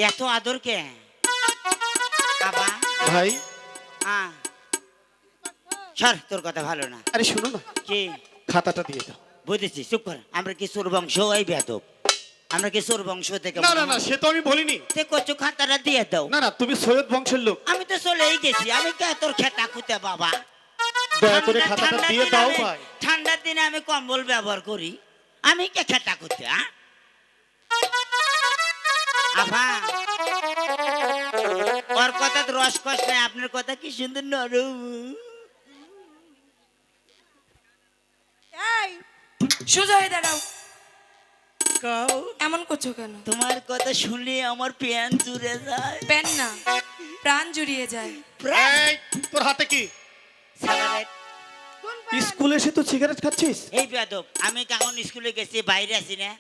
এত আদর কে বাবা ভাই হ্যাঁ সর তোর কথা ভালো না আরে শুনো না, কি খাতাটা দিয়ে দাও। বুঝেছি চুপ কর আমরা কি সুর বংশ এই বেয়াদব আমরা কি সুর বংশ থেকে না না না, সে তো আমি বলিনি। তে কচু খাতাটা দিয়ে দাও না না, তুমি সৈয়দ বংশের লোক, আমি তো চলেই গেছি আমি কে তোর খেতা খুঁতে বাবা দয়া করে ঠান্ডা- খাতাটা ঠান্ডার দিয়ে দিনে দাও আমি- ভাই। ঠান্ডার দিনে আমি কম্বল ব্যবহার করি আমি কে খেতা খুঁতে আফা ওর কথা তো রস কষ নাই আপনার কথা কি সুন্দর নরম এই সোজা হয়ে দাঁড়াও। কাও এমন করছো কেন? তোমার কথা শুনলে আমার প্যান জুড়ে যায় পেন না, প্রাণ জুড়িয়ে যায়। এই, তোর হাতে কি? সিগারেট। স্কুলে এসে তো সিগারেট খাচ্ছিস? এই বেয়াদব আমি এখন স্কুলে গেছি বাইরে আছি না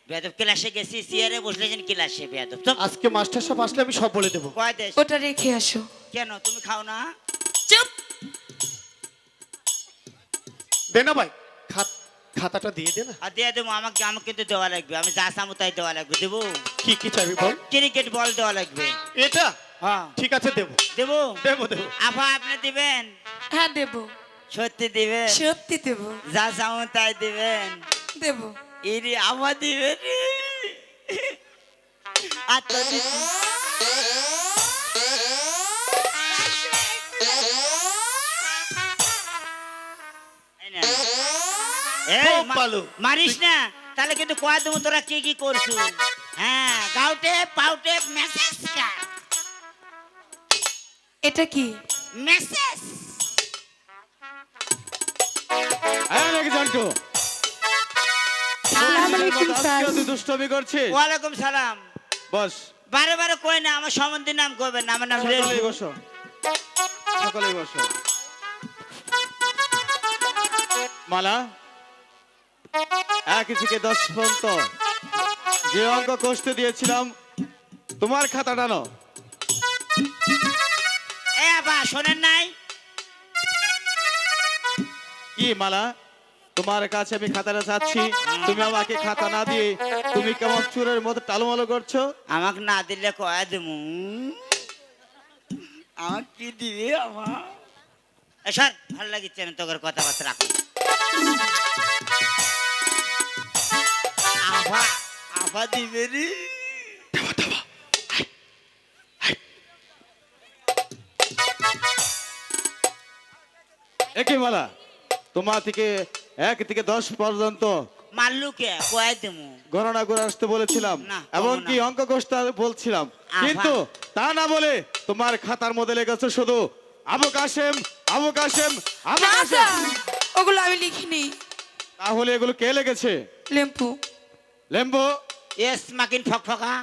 বেয়াদব ক্লাসে গেছি চেয়ারে বসলেছেন ক্লাসে বেয়াদব তো আজকে মাস্টার সাহেব আসলে আমি সব বলে দেবো। কয় দেশ ওটা রেখে আসো। কেন তুমি খাও না চুপ। দে না ভাই, খাতাটা দিয়ে দে না। আর দিয়ে দেবো আমাকে আমাকে কিন্তু দেওয়া লাগবে আমি যা চামো তাই দেওয়া লাগবে দেবো কি কি চাইবি বল। ক্রিকেট বল দেওয়া লাগবে এটা হ্যাঁ ঠিক আছে, দেবো দেবো দেবো দেবো। আফা আপনি দিবেন হ্যাঁ দেবো, সত্যি দিবেন সত্যি দেবো, যা চামো তাই দিবেন দেবো। ইরি আমা দিবেন আর তো দিচ্ছি। এই নে। এই, খুব মা- ভালো। মারিস না তাহলে কিন্তু কয়া দেবো তোরা কি কি করছু হ্যাঁ গাউটে পাউটে মেসেজ কার এটা কি? মেসেজ তুই দুষ্টমি করছিস? ওয়ালাইকুম সালাম বস, বারে বারে কই না আমার সম্বন্ধে নাম করবেন না আমার নাম সকলেই রেজু। বসো, সকলেই বসো। মালা, 1 থেকে 10 পর্যন্ত যে অঙ্ক কষতে দিয়েছিলাম তোমার খাতাটা নাও। এ আবা শোনেন নাই কি মালা, তোমার কাছে আমি খাতাটা চাচ্ছি, তুমি আমাকে খাতা না দিয়ে তুমি কেমন চোরের মতো টালমালো করছো? আমাকে না দিলে কয়া দেবো আমার কি দিবি আমার স্যার ভালো লাগিচ্ছে না তোর কথাবার্তা রাখো আভা আভা দিবে রে একই মালা, তোমার থেকে 1 থেকে 10 পর্যন্ত মারলু কে কয়া দেবো গণনা করে আসতে বলেছিলাম, না, এমনকি কখনো না। অঙ্ক কষতে বলছিলাম, আভা। কিন্তু তা না বলে তোমার খাতার মধ্যে লেগেছে শুধু আবু কাশেম, আবু কাশেম, আবু না কাশেম। স্যার, ওগুলো আমি লিখিনি। তাহলে এগুলো কে লেগেছে? লেম্পু। লেম্বু। এস মাকিন ফকফকা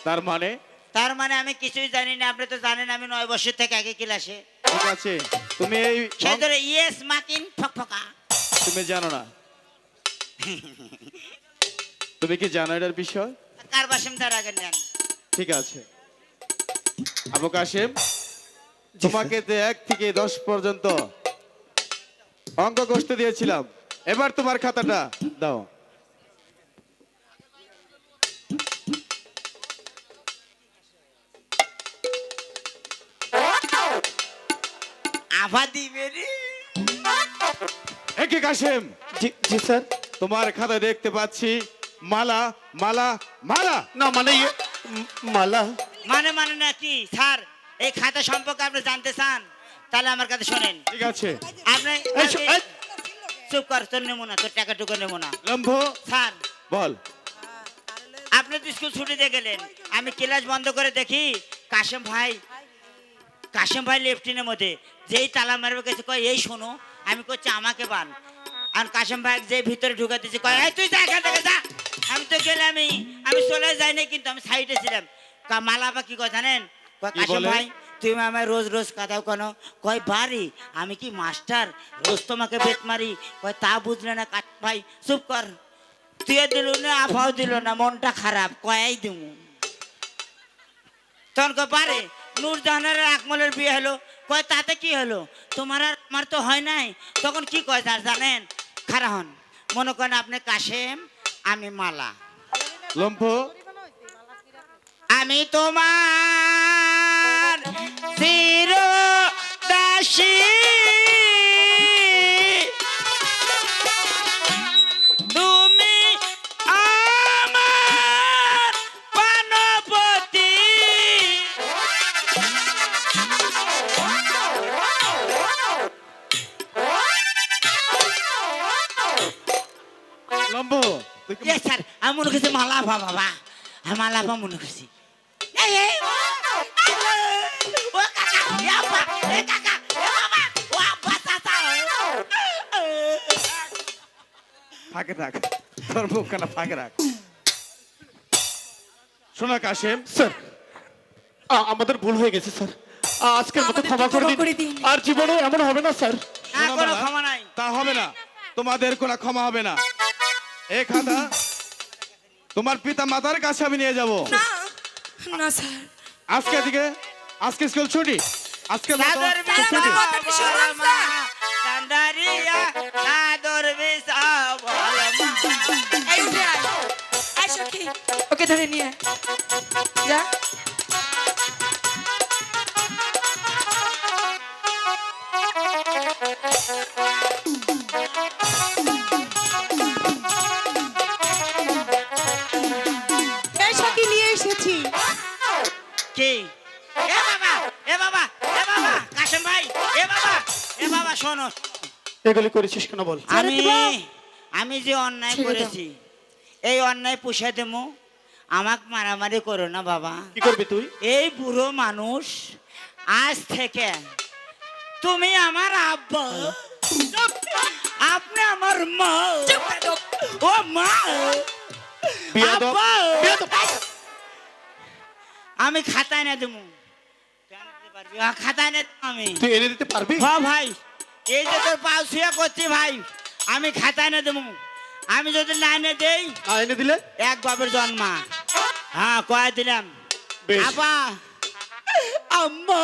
তার মানে তার মানে আমি কিছুই জানি না আপনি তো জানেন আমি 9 বছর থেকে একই ক্লাসে ঠিক আছে, তুমি এই সেই ধরে ইয়েস মাকিন ফকফকা তুমি জানো না, তুমি কি জানো এটার বিষয়? কার বাসিম তার আগে নেন ঠিক আছে আবু কাশেম, তোমাকে 1 থেকে 10 পর্যন্ত অঙ্ক কষতে দিয়েছিলাম, এবার তোমার খাতাটা দাও। আভা দিবে রে একে কাশেম, জি জি স্যার। তোমার খাতায় দেখতে পাচ্ছি মালা মালা মালা। না মানে মালা। মানে মানে না কি স্যার এই খাতা সম্পর্কে আপনি জানতে চান তাহলে আমার কাছে শোনেন ঠিক আছে, আপনি এই শো- এই, চুপ কর তোর নেবো না তোর টাকা টুকু নেবো না লম্ভো স্যার বল। আপনি তো স্কুল ছুটি দিয়ে গেলেন আমি ক্লাস বন্ধ করে দেখি কাশেম ভাই লেফটিনের মধ্যে যেই তালা মারবে গেছে কয় এই শোনো আমি করছি আমাকে বান আর কাশেম ভাই যে ভিতরে ঢুকে দিচ্ছে কয় এই তুই যা এখান থেকে যা আমি তো গেলে আমি চলে যাই না কিন্তু আমি সাইডে ছিলাম মালাবা কি কয় জানেন কয় কি কাশেম বলে? ভাই তুমি আমায় রোজ রোজ কাঁদাও কেন কয় বাড়ি আমি কি মাস্টার রোজ তোমাকে বেত মারি কয় তা বুঝলে না কাশেম ভাই চুপ কর তুই দিল না আফাও দিল না মনটা খারাপ কয়াই দিমু তখন কয় পারে নূরজাহানের আর আকমলের বিয়ে হলো কয় তাতে কি হলো তোমার আর আমার তো হয় নাই তখন কি কয় স্যার জানেন খারা হন মনে করেন আপনি কাশেম আমি মালা লম্ভো আমি তোমার চির দাসী তুমি আমার পানপতি লম্বু তুই কি- স্যার আমি মনে করছি মালাভা বাবা আমি মালাভা মনে করছি এই, এই, ও কাকা, এ আব্বা, এ কাকা, এ বাবা, ও আব্বা, চাচা। ফাঁকে রাখ তোর মুখখানা ফাঁকে রাখ। শোনো কাশেম, স্যার আমাদের ভুল হয়ে গেছে স্যার আজকের মতো আমাদের ক্ষমা করে ক্ষমা করে দিন দিন। আর জীবনে এমন হবে না স্যার আর শোনো কোনো বাবা, ক্ষমা নাই। তা হবে না, তোমাদের কোনো ক্ষমা হবে না। এই খাতা তোমার পিতা মাতার কাছে আমি নিয়ে যাব। না না স্যার আজকে থেকে আজকে স্কুল ছুটি, আজকের মতো সাদর স্কুল বিছা ছুটি। কথাটা শুনলাম, বল মা, কান্দারিয়া, সাদর বিছা বল মা। এই উঠে আয় আয় সখী ওকে ধরে নিয়ে আয়। যা এই সখী নিয়ে এসেছি কি এ বাবা, এ বাবা, এ বাবা, কাশেম ভাই, এ বাবা শোনো, এগুলি করেছিস কেন বল আমি দেবো? আমি যে অন্যায় ছেড়ে দাও। করেছি এই অন্যায় পুষে দেবো, আমাকে মারামারি করো না বাবা। কি করবি তুই এই বুড়ো মানুষ আজ থেকে তুমি আমার আব্বা, আপনি আমার মা। ও মা, বিয়াদব, আব্বা। বিয়াদব। আমি খাতায় না দেবো, খাতায় না দেবো আমি। তুই এনে দিতে পারবি হ্যাঁ ভাই, এই যে তোর পাও শুয়ে করছি ভাই, আমি খাতায় না দেবো। আমি যদি লাইনে দেই না এনে দিলে এক বাপের জন্মা, হ্যাঁ কয়ে দিলাম। বেশ। আপা, আম্মা,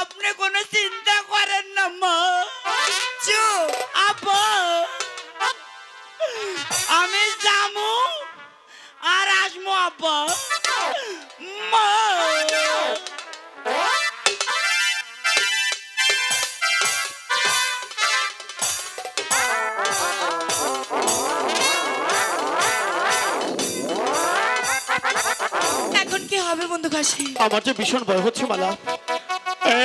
আপনি কোনো চিন্তা করেন না মা। চুপ আপা, আমি যামু আর আসমু আপা। মা, এখন কি হবে বন্ধু কাশি আমার যে ভীষণ ভয় হচ্ছে মালা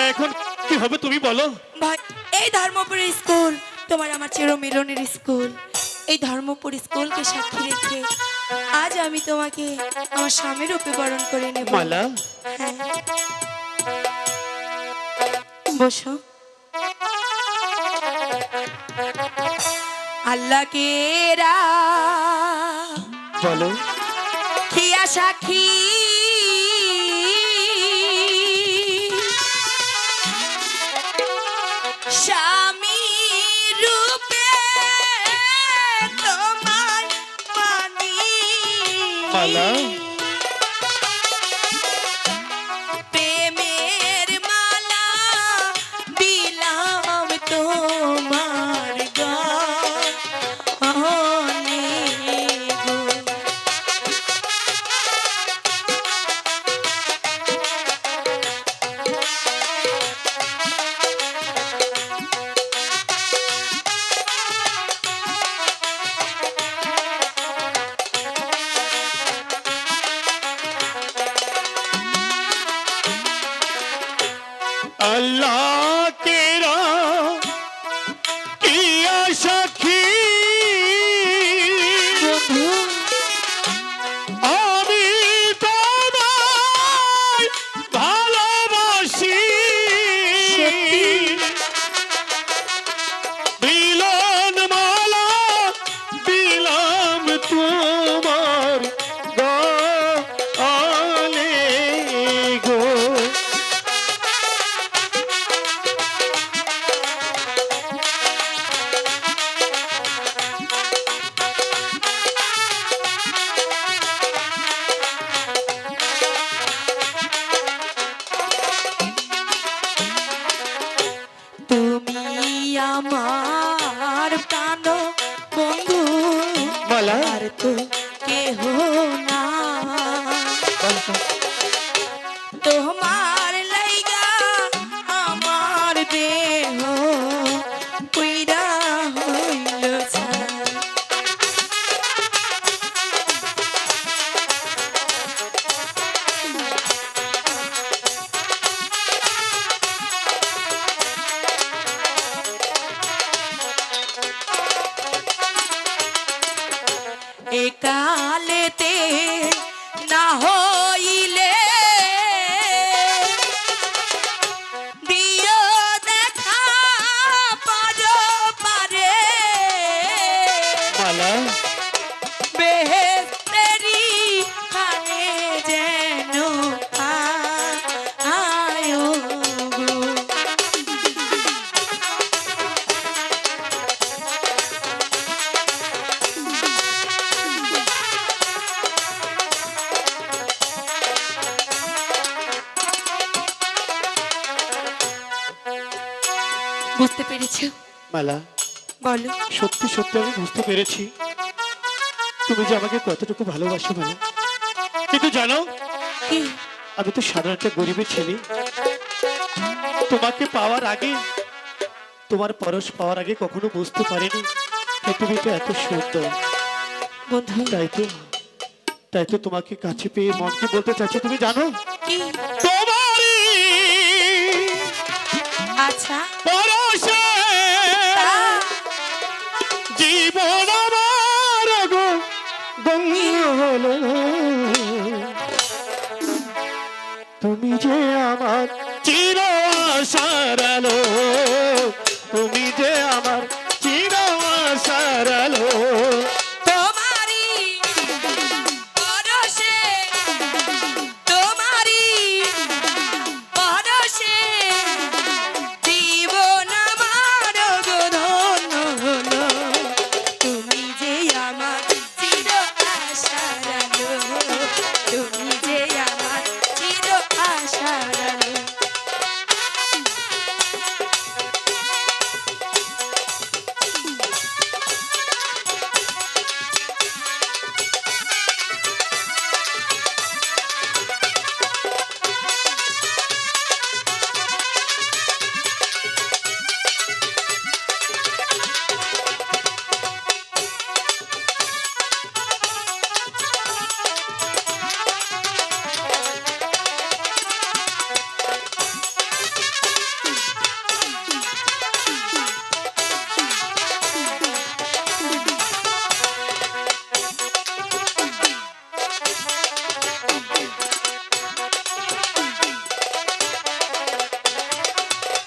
এখন কি হবে তুমি বলো ভাই এই ধর্মপুর স্কুল তোমার আমার চিরমিলনের স্কুল এই ধর্মপুর স্কুলকে সাক্ষী রেখে আজ আমি তোমাকে আমার স্বামীর রূপে বরণ করে নেব মালা হ্যাঁ বসো আল্লাহ কেরা বলো খিয়া সাক্ষী স্বামী রূপে তোমার মানি মালা প্রেমের মালা দিলাম তোমার গহনে গো। আল্লাহ কেরা কিয়া সাক্ষী বন্ধু আমি তোমায় ভালোবাসি সত্যি? মিলন মালা দিলাম তোমার গালে গো তুমি আমার প্রাণ বন্ধু মালা আর তো কেহ না পেরেছো? মালা, বলো। সত্যি সত্যি আমি বুঝতে পেরেছি তুমি যে আমাকে কতটুকু ভালোবাসো মালা। কিন্তু জানো, কি? আমি তো সাধারণ একটা গরিবের ছেলে। তোমাকে পাওয়ার আগে, তোমার পরশ পাওয়ার আগে কখনো বুঝতে পারিনি পৃথিবীটা এত সুন্দর। বন্ধু। তাই তো তোমাকে কাছে পেয়ে মনকে বলতে চাচ্ছি, তুমি জানো কি? তোমারই আচ্ছা। পরশে তা জীবন আমার গো গঙ্গা হলো। তুমি যে আমার চির আশার আলো, তুমি যে আমার চির আশার আলো। তোমারই পরশে, তোমারই পরশে জীবন আমার গো ধন্য হলো। তুমি যে আমার চির আশার আলো, তুমি যে আমার চির আশার আলো।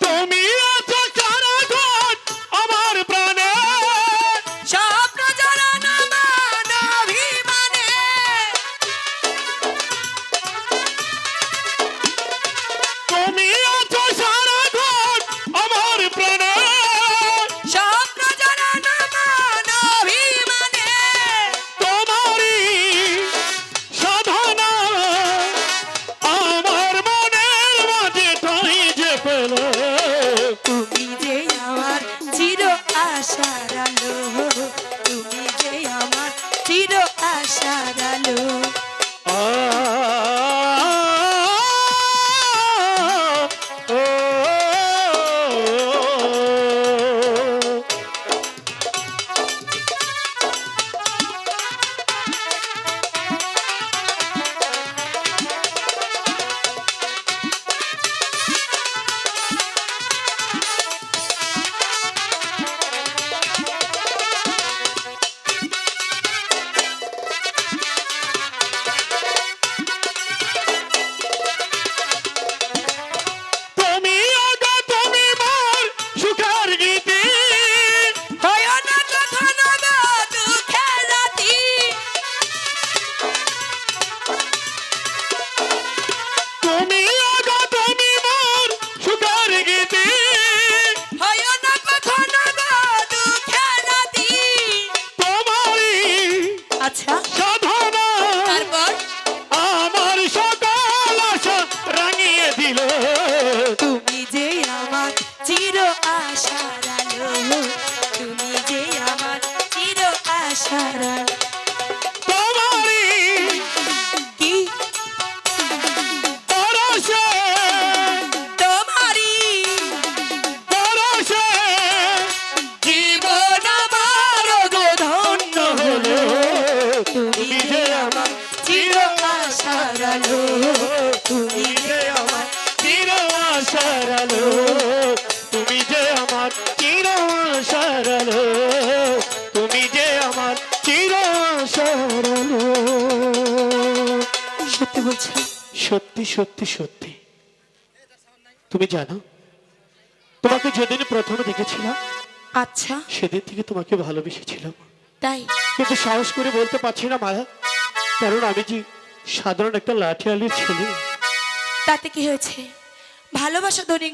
তুমি আছো সারাক্ষণ আমার প্রাণে, স্বপ্ন জড়ানো মন অভিমানে, তুমি আছো সারাক্ষণ আমার প্রাণে। স্বপ্ন জড়ানো মন অভিমানে, তোমারই সাধনা আমার মনের মাঝে ঠাঁই যে পেল। তুমি যে আমার চির আশার আলো, তুমি যে আমার চির আশার আলো। তুমি আগা তুমি মোর সুখের গীতি, হয় না কখনো গো দুঃখের রাতি, তুমি আগা তুমি মোর সুখের গীতি। হয় না কখনো গো দুঃখের রাতি। তোমারই আচ্ছা, সাধনা তারপর আমার সকল আশা রাঙিয়ে দিল। তুমি যে আমার চির আশার আলো, তুমি যে আমার চির আশার আলো। তোমারই কি? পরশে, তোমারই পরশে জীবন আমার গো ধন্য হলো। তুমি যে আমার চির আশার আলো, তুমি যে আমার চির আশার আলো, তুমি যে আমার চির আশার আলো, তুমি যে আমার চির আশার আলো। সত্যি বলছো? সত্যি সত্যি সত্যি। তুমি জানো, তোমাকে যেদিন প্রথম দেখেছিলাম আচ্ছা, সেদিন থেকে তোমাকে ভালোবেসেছিলাম। তাই? কিন্তু সাহস করে বলতে পারছি না মায়া, কারণ আমি যে সাধারণ একটা লাঠিয়ালির ছেলে। তাতে কি হয়েছে? ভালোবাসা ধনী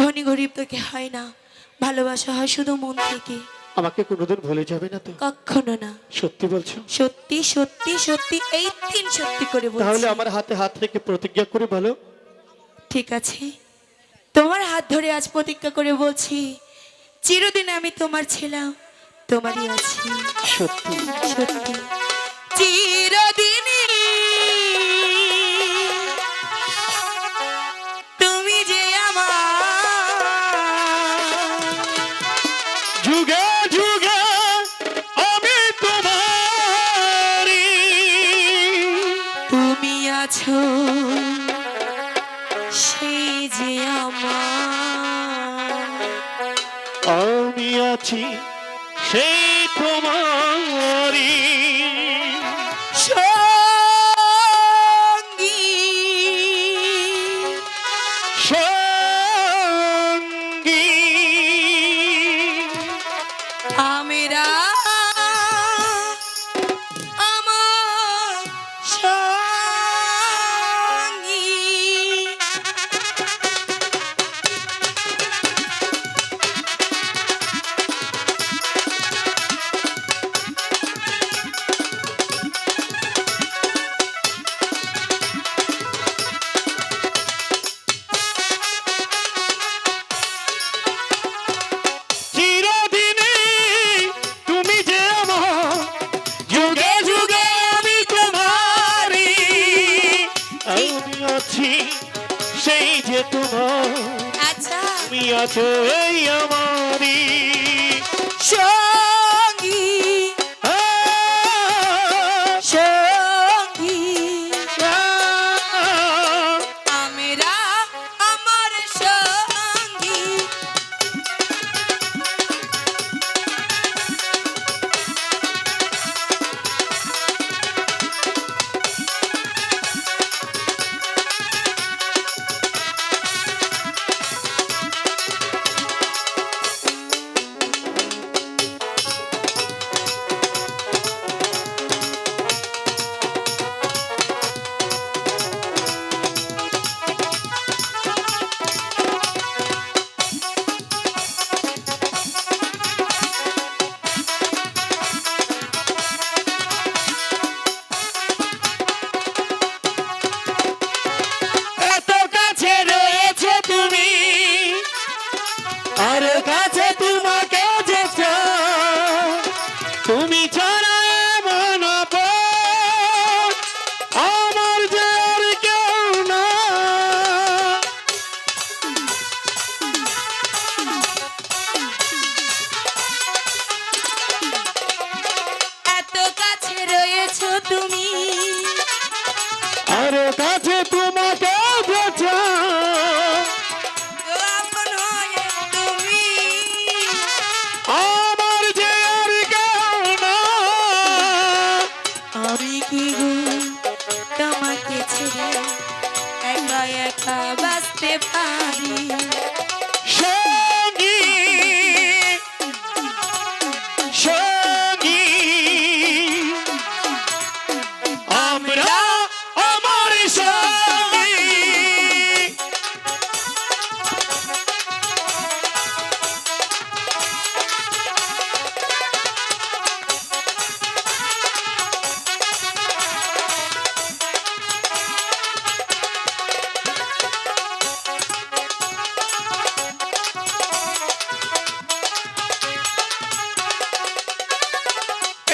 ধনী গরিব থেকে হয় না, ভালোবাসা হয় শুধু মন থেকে। আমাকে কোনোদিন ভুলে যাবে না তো? কখনো না। সত্যি বলছো? সত্যি সত্যি সত্যি, এই দিন সত্যি করে তাহলে বলছি। আমার হাতে হাত রেখে প্রতিজ্ঞা করে বলো। ঠিক আছে, তোমার হাত ধরে আজ প্রতিজ্ঞা করে বলছি, চিরদিন আমি তোমার ছিলাম, তোমারই আছি সত্যি সত্যি চিরদিনই তুমি যে আমার যুগে যুগে আমি তোমারই, তুমি আছো সেই যে আমার আমি আছি সেই তোমারই সঙ্গী সঙ্গী। আমরা আমার সঙ্গী চিরদিনে তুমি যে আমার, যুগে যুগে আমি তোমারই, আমি আছি সেই যে তোমার, আচ্ছা তুমি আছো এই আমারই সঙ্গী সঙ্গী আমরা আমার সঙ্গী এত কাছে রয়েছে তুমি, আর কাছে তোমাকে যে চাই, তুমি ছাড়া এমন আপন আমার যে আর কেউ না। এত কাছে রয়েছো তুমি আর কাছে তোমাকে যে চাই, আপন হয়ে তুমি আমার যে আর কেউ না। আমি কি গো তোমাকে ছেড়ে একা একা বাঁচতে পারি সঙ্গী সঙ্গী আমরা আমার সঙ্গী।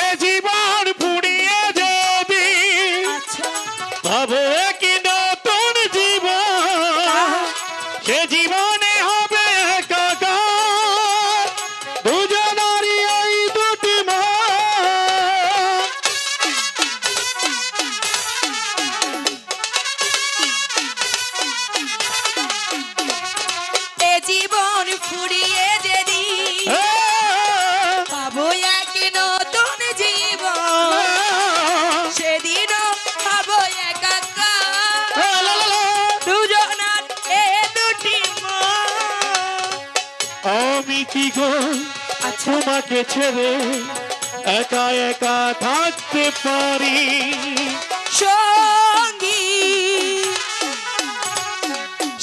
এ জীবন পুড়িয়ে যদি আচ্ছা ভাবো কি নতুন জীবন, সে জীবনে হবে একাকার দুজনারই এই দুটি মন। এ জীবন ফুরিয়ে যেদি পাবো এক নতুন জীবন সেদিনও পাবো একাকার দুজনার এ দুটি মন আমি কি গো তোমাকে ছেড়ে একা একা থাকতে পারি, সঙ্গী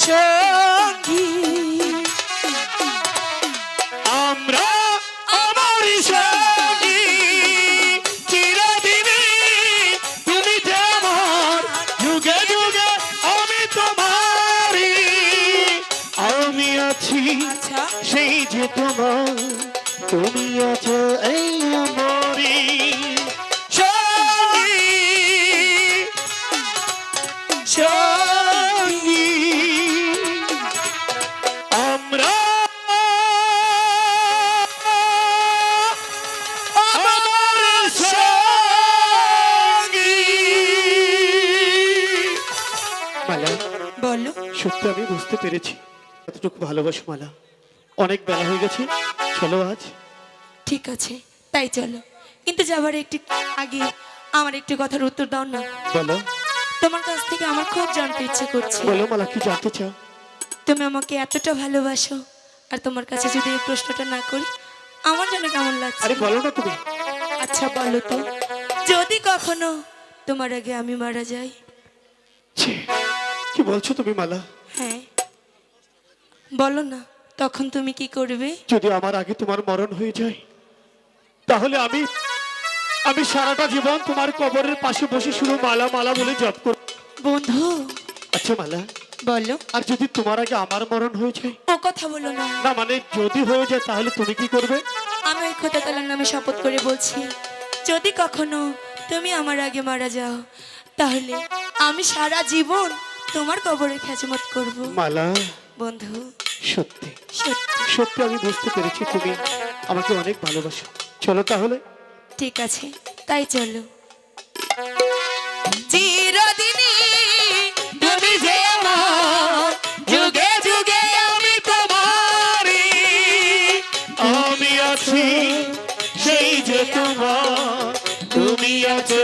সঙ্গী আমরা আমার সঙ্গী। চিরদিনই তুমি যে আমার, যুগে যুগে আমি তোমারই, আমি আছি আচ্ছা সেই যে তোমার, বুঝতে পেরেছি কতটুকু ভালোবাসো মালা। অনেক বেলা হয়ে গেছে, চলো আজ। ঠিক আছে, তাই চলো। কিন্তু যাবার একটু আগে আমার একটু কথার উত্তর দাও না। বলো তোমার কাছ থেকে আমার খুব জানতে ইচ্ছে করছে, বলো মালা, কি জানতে চাও? তুমি আমাকে এতটা ভালোবাসো, আর তোমার কাছে যদি এই প্রশ্নটা না করি আমার জন্য কেমন লাগছে? আরে বলো না তুমি। আচ্ছা বলো তো, যদি কখনো তোমার আগে আমি মারা যাই? ছি, কি বলছো তুমি মালা? হ্যাঁ বলো না, তখন তুমি কি করবে? যদি আমার আগে তোমার মরণ হয়ে যায়, তাহলে আমি আমি সারাটা জীবন তোমার কবরের পাশে বসে শুধু মালা মালা বলে জপ করব। বন্ধু আচ্ছা মালা, বলো। আর যদি তোমার আগে আমার মরণ হয়ে যায়? ও কথা বলো না। না মানে যদি হয়ে যায় তাহলে তুমি কি করবে? আমি ওই খোদা তাআলার নামে শপথ করে বলছি, যদি কখনো তুমি আমার আগে মারা যাও, তাহলে আমি সারা জীবন তোমার কবরে খেজমত করব। মালা বন্ধু সত্যি সত্যি। সত্যি আমি বুঝতে পেরেছি তুমি আমাকে অনেক ভালোবাসো। চলো তাহলে। ঠিক আছে, তাই চলো। চিরদিনই তুমি যে আমার, যুগে যুগে আমি তোমারই। আমি আছি সেই যে তোমার, তুমি আছো